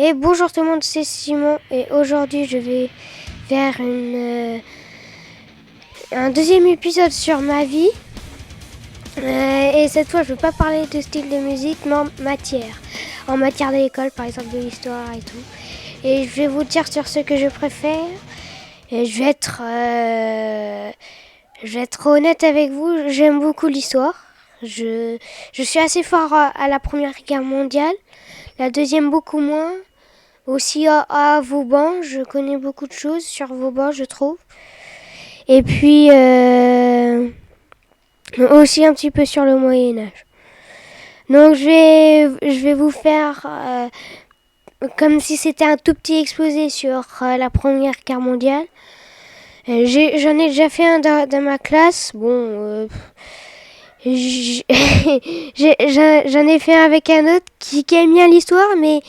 Et bonjour tout le monde, c'est Simon et aujourd'hui je vais faire un deuxième épisode sur ma vie. Et cette fois je ne vais pas parler de style de musique mais en matière de l'école, par exemple de l'histoire et tout. Et je vais vous dire sur ce que je préfère. Et je vais être honnête avec vous, j'aime beaucoup l'histoire. Je suis assez fort à la Première Guerre mondiale, la deuxième beaucoup moins. Aussi à Vauban, je connais beaucoup de choses sur Vauban, je trouve. Et puis aussi un petit peu sur le Moyen-Âge. Donc je vais vous faire comme si c'était un tout petit exposé sur la Première Guerre mondiale. J'en ai déjà fait un dans ma classe. Bon, j'en ai fait un avec un autre qui aime bien l'histoire, mais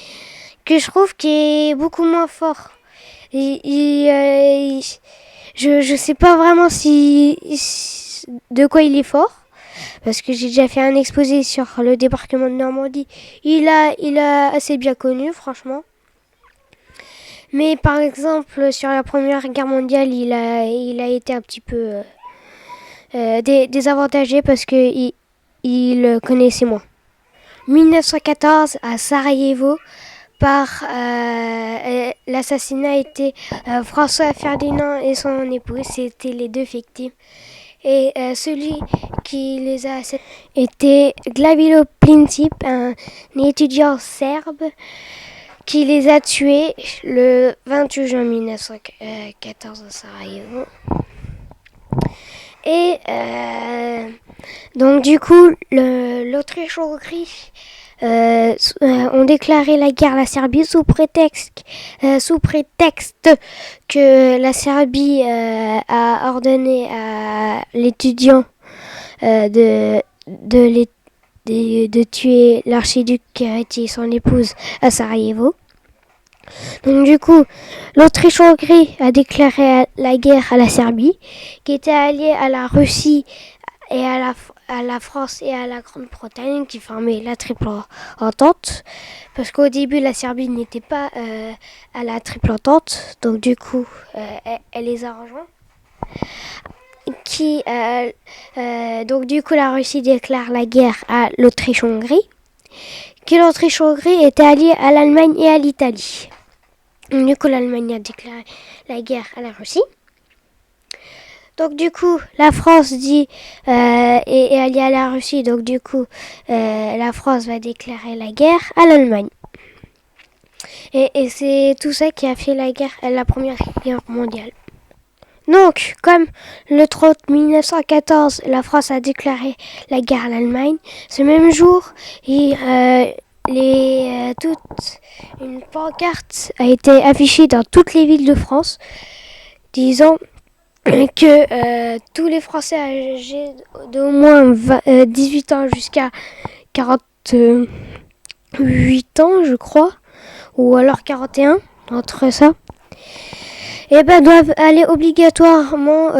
que je trouve qui est beaucoup moins fort. Je sais pas vraiment de quoi il est fort, parce que j'ai déjà fait un exposé sur le débarquement de Normandie. Il a assez bien connu, franchement. Mais par exemple, sur la Première Guerre mondiale, il a été un petit peu désavantagé parce que il connaissait moins. 1914 à Sarajevo, par l'assassinat était François Ferdinand et son épouse, c'était les deux victimes. Et celui qui les a assassinés était Glavilo Princip, un étudiant serbe qui les a tués le 28 juin 1914 à Sarajevo. Et donc du coup, l'Autriche-Hongrie ont déclaré la guerre à la Serbie sous prétexte que la Serbie a ordonné à l'étudiant de tuer l'archiduc Karachi et son épouse à Sarajevo. Donc du coup, l'Autriche-Hongrie a déclaré la guerre à la Serbie, qui était alliée à la Russie et à la France et à la Grande-Bretagne, qui formaient la triple entente. Parce qu'au début, la Serbie n'était pas à la triple entente, donc du coup, elle les a rejoints. Donc du coup, la Russie déclare la guerre à l'Autriche-Hongrie, que l'Autriche-Hongrie était alliée à l'Allemagne et à l'Italie. Du coup, l'Allemagne a déclaré la guerre à la Russie. Donc du coup, la France est alliée à la Russie. Donc du coup, la France va déclarer la guerre à l'Allemagne. Et c'est tout ça qui a fait la Première Guerre mondiale. Donc, comme le 30 1914, la France a déclaré la guerre à l'Allemagne, ce même jour, une pancarte a été affichée dans toutes les villes de France, disant que tous les Français âgés d'au moins 18 ans jusqu'à 48 ans, je crois, ou alors 41, entre ça, doivent aller obligatoirement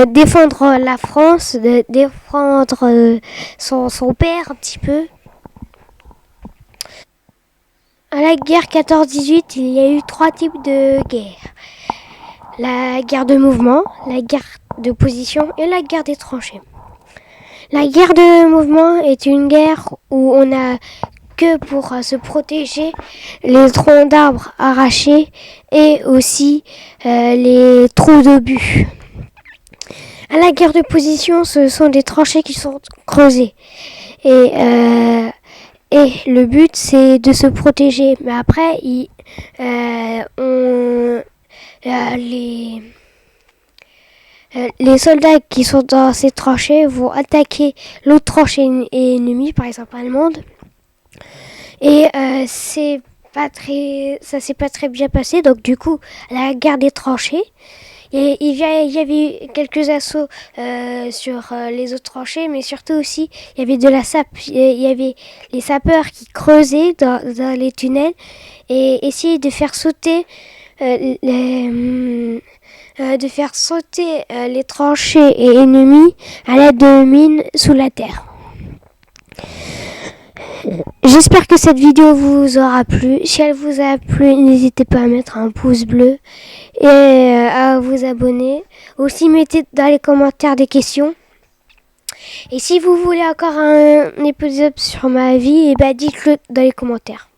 défendre la France, défendre son père un petit peu. À la guerre 14-18, il y a eu 3 types de guerres. La guerre de mouvement, la guerre de position et la guerre des tranchées. La guerre de mouvement est une guerre où on a que pour se protéger les troncs d'arbres arrachés et aussi les trous d'obus. À la guerre de position, ce sont des tranchées qui sont creusées. Et le but, c'est de se protéger. Mais après, les soldats qui sont dans ces tranchées vont attaquer l'autre tranchée ennemie, par exemple allemande. Et ça s'est pas très bien passé. Donc du coup, la guerre des tranchées, il y avait quelques assauts sur les autres tranchées, mais surtout aussi il y avait il y avait les sapeurs qui creusaient dans les tunnels et essayaient de faire sauter les tranchées et ennemies à l'aide de mines sous la terre. J'espère que cette vidéo vous aura plu. Si elle vous a plu, n'hésitez pas à mettre un pouce bleu et à vous abonner. Aussi, mettez dans les commentaires des questions. Et si vous voulez encore un épisode sur ma vie, dites-le dans les commentaires.